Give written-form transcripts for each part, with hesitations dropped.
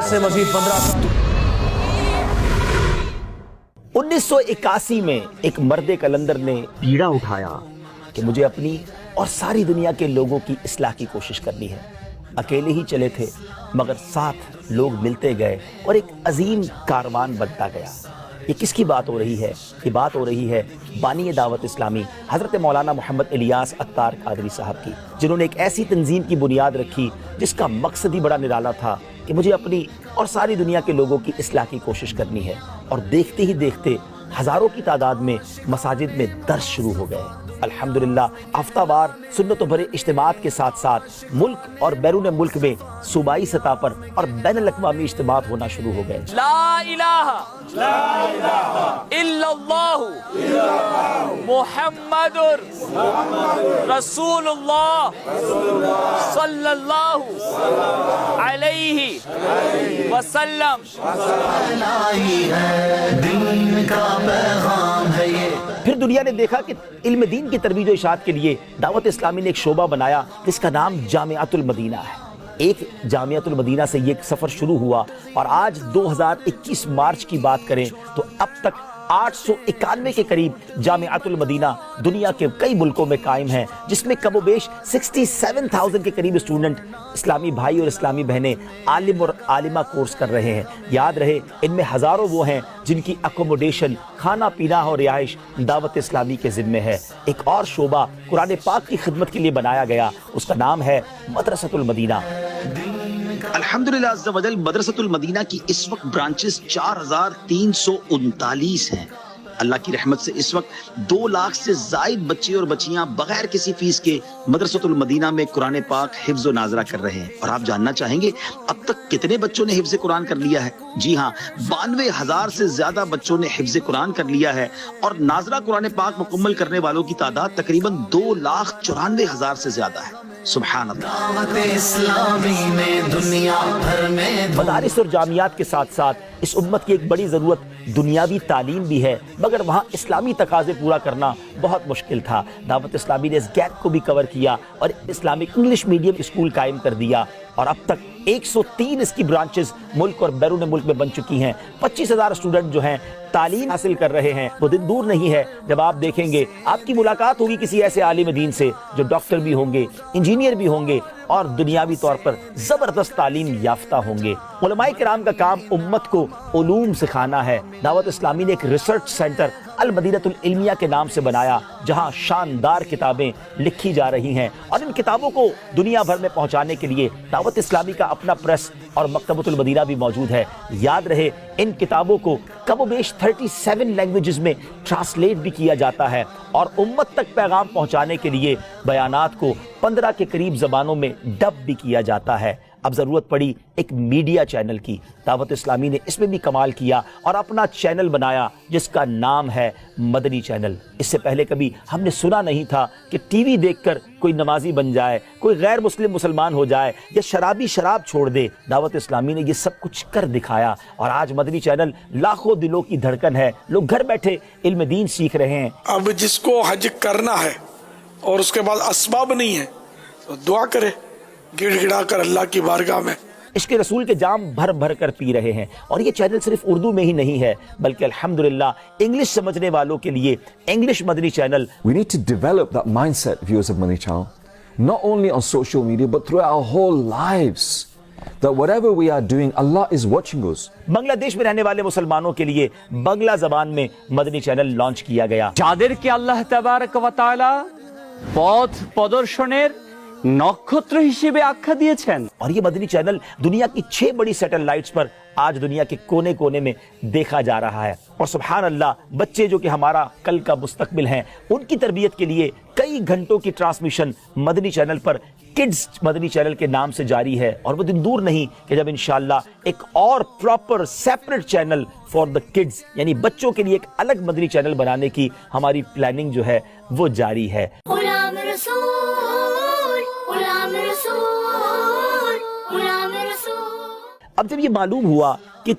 سے مزید 15 1981 میں ایک مرد کلندر نے بیڑا اٹھایا کہ مجھے اپنی اور ساری دنیا کے لوگوں کی اصلاح کی کوشش کرنی ہے۔ اکیلے ہی چلے تھے مگر ساتھ لوگ ملتے گئے اور ایک عظیم کاروان بنتا گیا۔ یہ کس کی بات ہو رہی ہے؟ یہ بات ہو رہی ہے بانی دعوت اسلامی حضرت مولانا محمد الیاس عطار قادری صاحب کی، جنہوں نے ایک ایسی تنظیم کی بنیاد رکھی جس کا مقصد ہی بڑا نرالا تھا کہ مجھے اپنی اور ساری دنیا کے لوگوں کی اصلاح کی کوشش کرنی ہے، اور دیکھتے ہی دیکھتے ہزاروں کی تعداد میں مساجد میں درس شروع ہو گئے۔ الحمدللہ ہفتہ وار سنت و بھرے اجتماعات کے ساتھ ساتھ ملک اور بیرون ملک میں صوبائی سطح پر اور بین الاقوامی اجتماعات ہونا شروع ہو گئے۔ لا الہ الا اللہ محمد رسول اللہ صلی اللہ علیہ وسلم۔ پھر دنیا نے دیکھا کہ علم دین کی ترویج و اشاعت کے لیے دعوت اسلامی نے ایک شعبہ بنایا جس کا نام جامعۃ المدینہ ہے۔ ایک جامعۃ المدینہ سے یہ سفر شروع ہوا، اور آج 2021 مارچ کی بات کریں تو اب تک 891 کے قریب جامعۃ المدینہ دنیا کے کئی ملکوں میں قائم ہیں، جس میں کم و بیش 67,000 کے قریب اسٹوڈنٹ اسلامی بھائی اور اسلامی بہنیں عالم اور عالمہ کورس کر رہے ہیں۔ یاد رہے ان میں ہزاروں وہ ہیں جن کی اکوموڈیشن، کھانا پینا اور رہائش دعوت اسلامی کے ذمے ہے۔ ایک اور شعبہ قرآن پاک کی خدمت کے لیے بنایا گیا، اس کا نام ہے مدرسۃ المدینہ۔ الحمدللہ عز و جل مدرسۃ المدینہ کی اس وقت برانچز 4339 ہیں۔ اللہ کی رحمت سے اس وقت 2 لاکھ سے زائد بچے اور بچیاں بغیر کسی فیس کے مدرسۃ المدینہ میں قرآن پاک حفظ و ناظرہ کر رہے ہیں۔ اور آپ جاننا چاہیں گے اب تک کتنے بچوں نے حفظ قرآن کر لیا ہے؟ جی ہاں، 92,000 سے زیادہ بچوں نے حفظ قرآن کر لیا ہے، اور ناظرہ قرآن پاک مکمل کرنے والوں کی تعداد تقریباً 2,94,000 سے زیادہ ہے۔ سبحان اللہ۔ مدارس اور جامعات کے ساتھ ساتھ اس امت کی ایک بڑی ضرورت دنیاوی تعلیم بھی ہے، مگر وہاں اسلامی تقاضے پورا کرنا بہت مشکل تھا۔ دعوت اسلامی نے اس گیپ کو بھی کور کیا اور اسلامک انگلش میڈیم اسکول قائم کر دیا، اور اب تک 103 اس کی برانچز ملک اور بیرون ملک میں بن چکی ہیں۔ 25,000 اسٹوڈنٹ جو ہیں تعلیم حاصل کر رہے ہیں۔ وہ دن دور نہیں ہے جب آپ دیکھیں گے، آپ کی ملاقات ہوگی کسی ایسے عالم دین سے جو ڈاکٹر بھی ہوں گے، انجینئر بھی ہوں گے، اور دنیاوی طور پر زبردست تعلیم یافتہ ہوں گے۔ علماء کرام کا کام امت کو علوم سکھانا ہے۔ دعوت اسلامی نے ایک ریسرچ سینٹر المدینۃ العلمیہ کے نام سے بنایا، جہاں شاندار کتابیں لکھی جا رہی ہیں، اور ان کتابوں کو دنیا بھر میں پہنچانے کے لیے دعوت اسلامی کا اپنا پریس اور مکتبۃ المدینہ بھی موجود ہے۔ یاد رہے ان کتابوں کو کم و بیش 37 لینگویجز میں ٹرانسلیٹ بھی کیا جاتا ہے، اور امت تک پیغام پہنچانے کے لیے بیانات کو 15 کے قریب زبانوں میں ڈب بھی کیا جاتا ہے۔ اب ضرورت پڑی ایک میڈیا چینل کی۔ دعوت اسلامی نے اس میں بھی کمال کیا اور اپنا چینل بنایا جس کا نام ہے مدنی چینل۔ اس سے پہلے کبھی ہم نے سنا نہیں تھا کہ ٹی وی دیکھ کر کوئی نمازی بن جائے، کوئی غیر مسلم مسلمان ہو جائے، یا شرابی شراب چھوڑ دے۔ دعوت اسلامی نے یہ سب کچھ کر دکھایا، اور آج مدنی چینل لاکھوں دلوں کی دھڑکن ہے۔ لوگ گھر بیٹھے علم دین سیکھ رہے ہیں۔ اب جس کو حج کرنا ہے اور اس کے بعد اسباب نہیں ہے تو دعا کرے گڑ گڑا کر اللہ کی بارگاہ میں۔ عشق رسول کے جام بھر بھر کر پی رہے ہیں، اور یہ چینل صرف اردو میں ہی نہیں ہے بلکہ الحمدللہ انگلش سمجھنے والوں کے لیے English Madani channel. We need to develop that mindset, viewers of Madani Channel, not only on social media but throughout our whole lives, that whatever we are doing, Allah is watching us. بنگلہ دیش میں رہنے والے مسلمانوں کے لیے بنگلہ زبان میں مدنی channel launch کیا گیا۔ যাদেরকে আল্লাহ তাবারক ওয়া তাআলা পথ প্রদর্শনের নক্ষত্র হিসেবে আখ্যা দিয়েছেন। اور یہ مدنی چینل دنیا کی 6 بڑی سیٹلائٹس پر آج دنیا کے کونے کونے میں دیکھا جا رہا ہے، اور سبحان اللہ بچے جو کہ ہمارا کل کا مستقبل ہیں، ان کی تربیت کے لیے کئی گھنٹوں کی ٹرانسمیشن مدنی چینل پر کڈز مدنی چینل کے نام سے جاری ہے، اور وہ دن دور نہیں کہ جب انشاءاللہ ایک اور proper separate channel for the kids, یعنی بچوں کے لیے ایک الگ مدنی چینل بنانے کی ہماری پلاننگ جو ہے وہ جاری ہے۔ غلام رسول، غلام رسول، غلام رسول۔ اب جب یہ معلوم ہوا کہ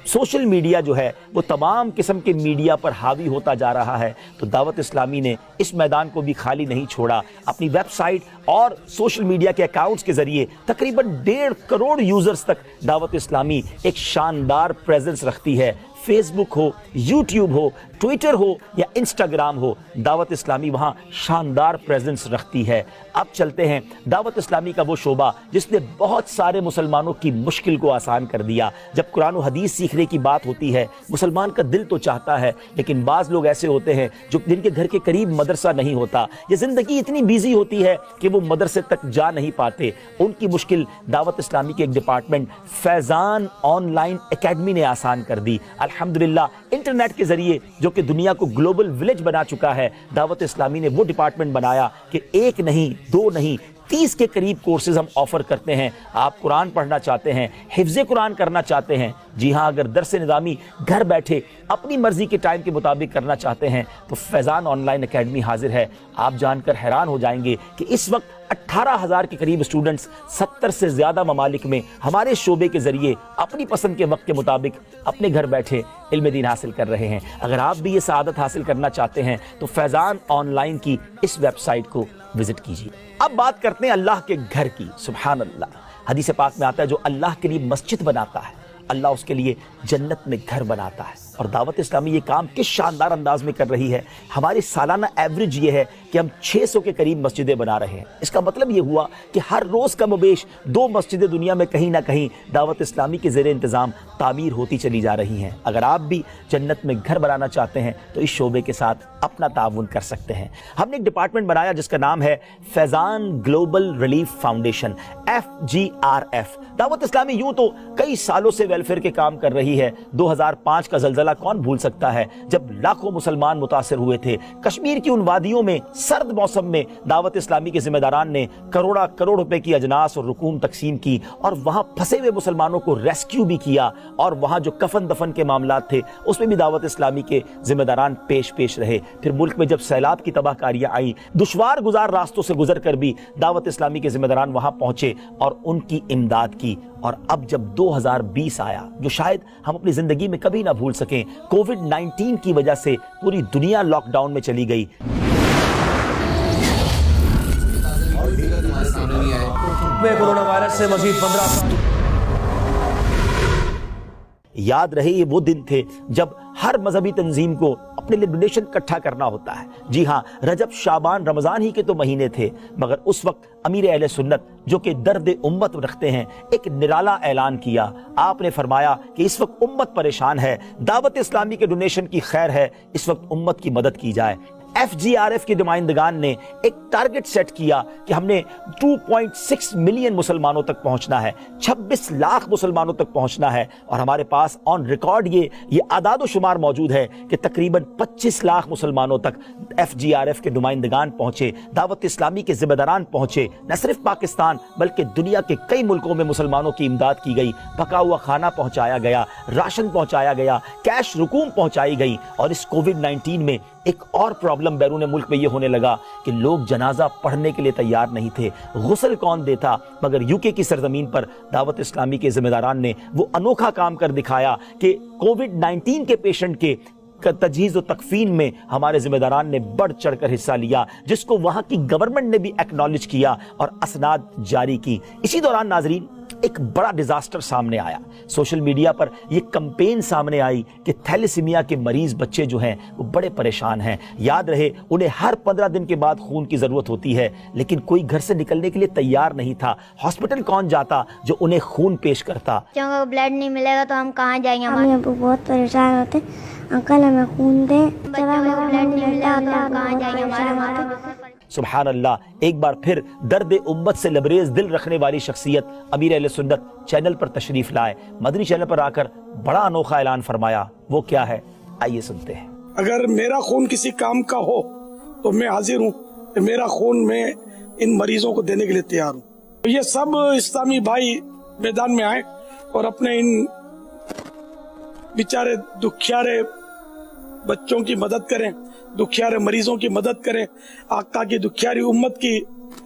سوشل میڈیا جو ہے وہ تمام قسم کے میڈیا پر حاوی ہوتا جا رہا ہے، تو دعوت اسلامی نے اس میدان کو بھی خالی نہیں چھوڑا. اپنی ویب سائٹ اور سوشل میڈیا کے اکاؤنٹس کے ذریعے تقریباً 1.5 کروڑ یوزرز تک دعوت اسلامی ایک شاندار پریزنس رکھتی ہے. فیس بک ہو، یوٹیوب ہو، ٹویٹر ہو یا انسٹاگرام ہو، دعوت اسلامی وہاں شاندار پریزنس رکھتی ہے. اب چلتے ہیں دعوت اسلامی کا وہ شعبہ جس نے بہت سارے مسلمانوں کی مشکل کو آسان کر دیا. جب قرآن و حدیث سیکھنے کی بات ہوتی ہے، مسلمان کا دل تو چاہتا ہے، لیکن بعض لوگ ایسے ہوتے ہیں جن کے گھر کے قریب مدرسہ نہیں ہوتا، یہ زندگی اتنی بیزی ہوتی ہے کہ وہ مدرسے تک جا نہیں پاتے. ان کی مشکل دعوت اسلامی کے ایک department Faizan on line academy نے آسان کر دی. الحمدللہ انٹرنیٹ کے ذریعے جو کہ دنیا کو گلوبل ولیج بنا چکا ہے، دعوت اسلامی نے وہ ڈپارٹمنٹ بنایا کہ 1 نہیں 2 نہیں 30 کے قریب کورسز ہم آفر کرتے ہیں. آپ قرآن پڑھنا چاہتے ہیں، حفظ قرآن کرنا چاہتے ہیں، جی ہاں اگر درس نظامی گھر بیٹھے اپنی مرضی کے ٹائم کے مطابق کرنا چاہتے ہیں تو فیضان آن لائن اکیڈمی حاضر ہے. آپ جان کر حیران ہو جائیں گے کہ اس وقت 18,000 کے قریب اسٹوڈنٹس 70 سے زیادہ ممالک میں ہمارے شعبے کے ذریعے اپنی پسند کے وقت کے مطابق اپنے گھر بیٹھے علم دین حاصل کر رہے ہیں. اگر آپ بھی یہ سعادت حاصل کرنا چاہتے ہیں تو فیضان آن لائن کی اس ویب سائٹ کو وزٹ کیجیے. اب بات کرتے ہیں اللہ کے گھر کی. سبحان اللہ، حدیث پاک میں آتا ہے جو اللہ کے لیے مسجد بناتا ہے اللہ اس کے لیے جنت میں گھر بناتا ہے. اور دعوت اسلامی یہ کام کس شاندار انداز میں کر رہی ہے. ہماری سالانہ ایوریج یہ ہے کہ ہم 600 کے قریب مسجدیں بنا رہے ہیں. اس کا مطلب یہ ہوا کہ ہر روز کم و بیش 2 مسجدیں دنیا میں کہیں نہ کہیں دعوت اسلامی کے زیر انتظام تعمیر ہوتی چلی جا رہی ہیں. اگر آپ بھی جنت میں گھر بنانا چاہتے ہیں تو اس شعبے کے ساتھ اپنا تعاون کر سکتے ہیں. ہم نے ایک ڈپارٹمنٹ بنایا جس کا نام ہے فیضان گلوبل ریلیف فاؤنڈیشن، FGRF. دعوت اسلامی یوں تو کئی سالوں سے ویلفیئر کے کام کر رہی ہے. 2005 کا زلزلہ کون بھول سکتا ہے جب لاکھوں مسلمان متاثر ہوئے تھے. کشمیر کی ان وادیوں میں سرد موسم میں دعوت اسلامی کے ذمہ داران نے کروڑ روپے کی اجناس اور رقوم تقسیم کی اور وہاں پھنسے ہوئے مسلمانوں کو ریسکیو بھی کیا. اور وہاں جو کفن دفن کے معاملات تھے اس میں بھی دعوت اسلامی کے ذمہ داران پیش رہے. پھر ملک میں جب سیلاب کی تباہ کاریاں آئیں، دشوار گزار راستوں سے گزر کر بھی دعوت اسلامی کے ذمہ داران وہاں پہنچے اور ان کی امداد کی. اور اب جب 2020 آیا جو شاید ہم اپنی زندگی میں کبھی نہ بھول سکیں، کووڈ-19 کی وجہ سے پوری دنیا لاک ڈاؤن میں چلی گئی. کورونا وائرس سے مزید 15 یاد رہے یہ وہ دن تھے جب ہر مذہبی تنظیم کو اپنے لیے ڈونیشن اکٹھا کرنا ہوتا ہے. جی ہاں، رجب شعبان رمضان ہی کے تو مہینے تھے، مگر اس وقت امیر اہل سنت جو کہ درد امت رکھتے ہیں ایک نرالا اعلان کیا. آپ نے فرمایا کہ اس وقت امت پریشان ہے، دعوت اسلامی کے ڈونیشن کی خیر ہے، اس وقت امت کی مدد کی جائے. FGRF کے نمائندگان نے ایک ٹارگٹ سیٹ کیا کہ ہم نے 2.6 ملین مسلمانوں تک پہنچنا ہے، 26 لاکھ مسلمانوں تک پہنچنا ہے. اور ہمارے پاس آن ریکارڈ یہ اعداد و شمار موجود ہے کہ تقریباً 25 لاکھ مسلمانوں تک FGRF کے نمائندگان پہنچے، دعوت اسلامی کے ذمہ داران پہنچے. نہ صرف پاکستان بلکہ دنیا کے کئی ملکوں میں مسلمانوں کی امداد کی گئی، پکا ہوا کھانا پہنچایا گیا، راشن پہنچایا گیا، کیش رقوم پہنچائی گئی. اور اس کووڈ-19 میں ایک اور پرابلم بیرون ملک میں یہ ہونے لگا کہ لوگ جنازہ پڑھنے کے لیے تیار نہیں تھے. غسل کون دیتا؟ مگر UK کی سرزمین پر دعوت اسلامی کے ذمہ داران نے وہ انوکھا کام کر دکھایا کہ کووڈ-19 کے پیشنٹ کے تجہیز و تکفین میں ہمارے ذمہ داران نے بڑھ چڑھ کر حصہ لیا، جس کو وہاں کی گورنمنٹ نے بھی ایکنالج کیا اور اسناد جاری کی. اسی دوران ناظرین ایک بڑا ڈیزاسٹر سامنے آیا. سوشل میڈیا پر یہ کمپین سامنے آئی کہ تھیلیسیمیا کے مریض بچے جو ہیں وہ بڑے پریشان ہیں. یاد رہے انہیں ہر 15 دن کے بعد خون کی ضرورت ہوتی ہے، لیکن کوئی گھر سے نکلنے کے لیے تیار نہیں تھا. ہاسپٹل کون جاتا جو انہیں خون پیش کرتا؟ کیونکہ بلڈ نہیں ملے گا تو ہم کہاں جائیں گے؟ ہمارے ابو بہت پریشان ہوتے، انکل ہمیں خون دے، جب ہمیں بلڈ نہیں ملے گا تو ہم کہاں جائیں گے؟ ہمارے ماں پہ. سبحان اللہ. ایک بار پھر درد امت سے لبریز دل رکھنے والی شخصیت امیر اہل سنت چینل پر تشریف لائے. مدنی چینل پر آ کر بڑا انوکھا اعلان فرمایا. وہ کیا ہے؟ آئیے سنتے ہیں. اگر میرا خون کسی کام کا ہو تو میں حاضر ہوں کہ میرا خون میں ان مریضوں کو دینے کے لیے تیار ہوں. یہ سب اسلامی بھائی میدان میں آئے اور اپنے ان بیچارے دکھیارے بچوں کی مدد کریں، دکھیارے مریضوں کی مدد کریں، آقا کی دکھیاری امت کی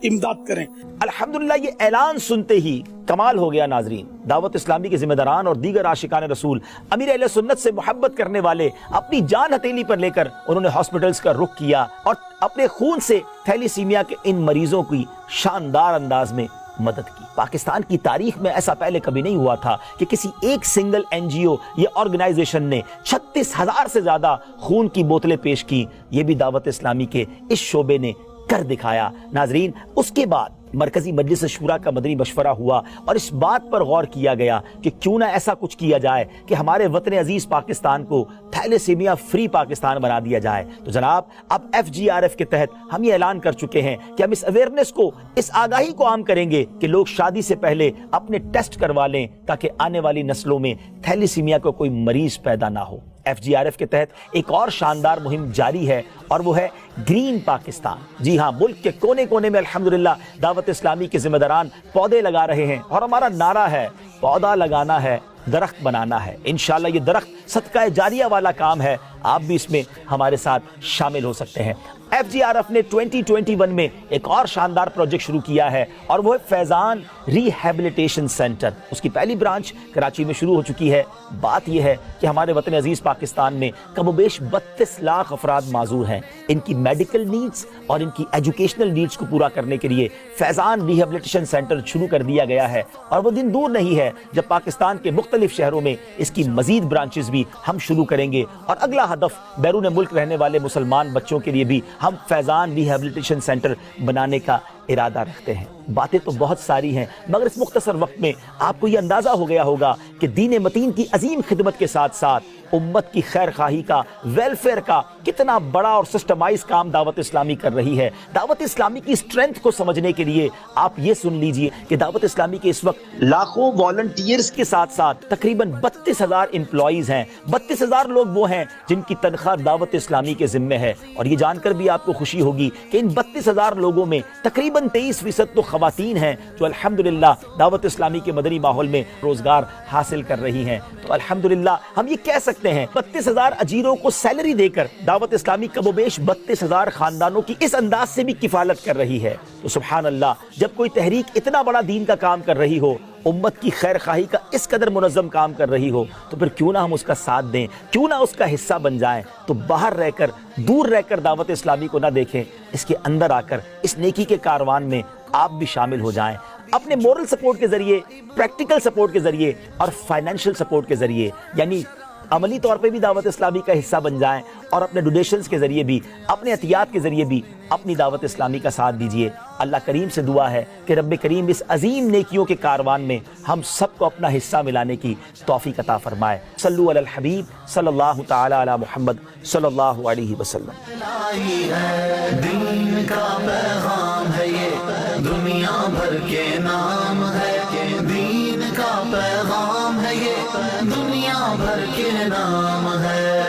امداد کریں. الحمدللہ یہ اعلان سنتے ہی کمال ہو گیا ناظرین. دعوت اسلامی کے ذمہ داران اور دیگر عاشقان رسول امیر اہل سنت سے محبت کرنے والے اپنی جان ہتھیلی پر لے کر انہوں نے ہاسپٹلز کا رخ کیا اور اپنے خون سے تھیلیسیمیا کے ان مریضوں کی شاندار انداز میں مدد کی. پاکستان کی تاریخ میں ایسا پہلے کبھی نہیں ہوا تھا کہ کسی ایک سنگل این جی او یا آرگنائزیشن نے 36,000 سے زیادہ خون کی بوتلیں پیش کی. یہ بھی دعوت اسلامی کے اس شعبے نے کر دکھایا. ناظرین, اس کے بعد مرکزی مجلس شورا کا مدنی مشورہ ہوا اور اس بات پر غور کیا گیا کہ کیوں نہ ایسا کچھ کیا جائے کہ ہمارے وطن عزیز پاکستان کو تھیلیسیمیا فری پاکستان بنا دیا جائے. تو جناب, اب FGRF کے تحت ہم یہ اعلان کر چکے ہیں کہ ہم اس اویئرنیس کو, اس آگاہی کو عام کریں گے کہ لوگ شادی سے پہلے اپنے ٹیسٹ کروا لیں تاکہ آنے والی نسلوں میں تھیلیسیمیا کو کوئی مریض پیدا نہ ہو. FGRF کے تحت ایک اور شاندار مہم جاری ہے اور وہ ہے گرین پاکستان. جی ہاں, ملک کے کونے کونے میں الحمدللہ دعوت اسلامی کے ذمہ داران پودے لگا رہے ہیں اور ہمارا نعرہ ہے پودا لگانا ہے, درخت بنانا ہے. انشاءاللہ یہ درخت صدقہ جاریہ والا کام ہے. آپ بھی اس میں ہمارے ساتھ شامل ہو سکتے ہیں. FGRF نے 2021 میں ایک اور شاندار پروجیکٹ شروع کیا ہے اور وہ ہے فیضان ری ہیبلیٹیشن سینٹر. اس کی پہلی برانچ کراچی میں شروع ہو چکی ہے. بات یہ ہے کہ ہمارے وطن عزیز پاکستان میں کم و بیش 32 لاکھ افراد معذور ہیں. ان کی میڈیکل نیڈز اور ان کی ایجوکیشنل نیڈز کو پورا کرنے کے لیے فیضان ری ہیبلیٹیشن سینٹر شروع کر دیا گیا ہے اور وہ دن دور نہیں ہے جب پاکستان کے مختلف شہروں میں اس کی مزید برانچز بھی ہم شروع کریں گے. اور اگلا ہدف بیرون ملک رہنے والے مسلمان بچوں کے لیے بھی ہم فیضان ری ہیبلیٹیشن سینٹر بنانے کا ارادہ رکھتے ہیں. باتیں تو بہت ساری ہیں مگر اس مختصر وقت میں آپ کو یہ اندازہ ہو گیا ہوگا کہ دین متین کی عظیم خدمت کے ساتھ ساتھ امت کی خیر خواہی کا, ویلفیئر کا کتنا بڑا اور سسٹمائز کام دعوت اسلامی کر رہی ہے. دعوت اسلامی کی اسٹرینتھ کو سمجھنے کے لیے آپ یہ سن لیجئے کہ دعوت اسلامی کے اس وقت لاکھوں والنٹیئرز کے ساتھ ساتھ تقریباً 32,000 امپلائیز ہیں. 32,000 لوگ وہ ہیں جن کی تنخواہ دعوت اسلامی کے ذمہ ہے. اور یہ جان کر بھی آپ کو خوشی ہوگی کہ ان 32,000 لوگوں میں تقریباً 23% تو خواتین ہیں جو الحمدللہ دعوت اسلامی کے مدنی ماحول میں روزگار حاصل کر رہی ہیں. تو الحمدللہ ہم یہ کہہ سکتے ہیں 32,000 اجیروں کو سیلری دے کر دعوت اسلامی کم و بیش 32,000 خاندانوں کی اس انداز سے بھی کفالت کر رہی ہے. تو سبحان اللہ, جب کوئی تحریک اتنا بڑا دین کا کام کر رہی ہو, امت کی خیر خواہی کا اس قدر منظم کام کر رہی ہو, تو پھر کیوں نہ ہم اس کا ساتھ دیں, کیوں نہ اس کا حصہ بن جائیں. تو باہر رہ کر, دور رہ کر دعوت اسلامی کو نہ دیکھیں, اس کے اندر آ کر اس نیکی کے کاروان میں آپ بھی شامل ہو جائیں. اپنے مورل سپورٹ کے ذریعے, پریکٹیکل سپورٹ کے ذریعے اور فائنینشل سپورٹ کے ذریعے, یعنی عملی طور پہ بھی دعوت اسلامی کا حصہ بن جائیں اور اپنے ڈونیشنز کے ذریعے بھی, اپنے عطیات کے ذریعے بھی اپنی دعوت اسلامی کا ساتھ دیجئے. اللہ کریم سے دعا ہے کہ رب کریم اس عظیم نیکیوں کے کاروان میں ہم سب کو اپنا حصہ ملانے کی توفیق عطا فرمائے. صلو علی الحبیب صلی اللہ تعالی علی محمد صلی اللہ علیہ وسلم. دین کا پیغام ہے یہ, دنیا بھر کے نام ہے. دین کا پیغام ہے یہ, دنیا بھر کے نام ہے.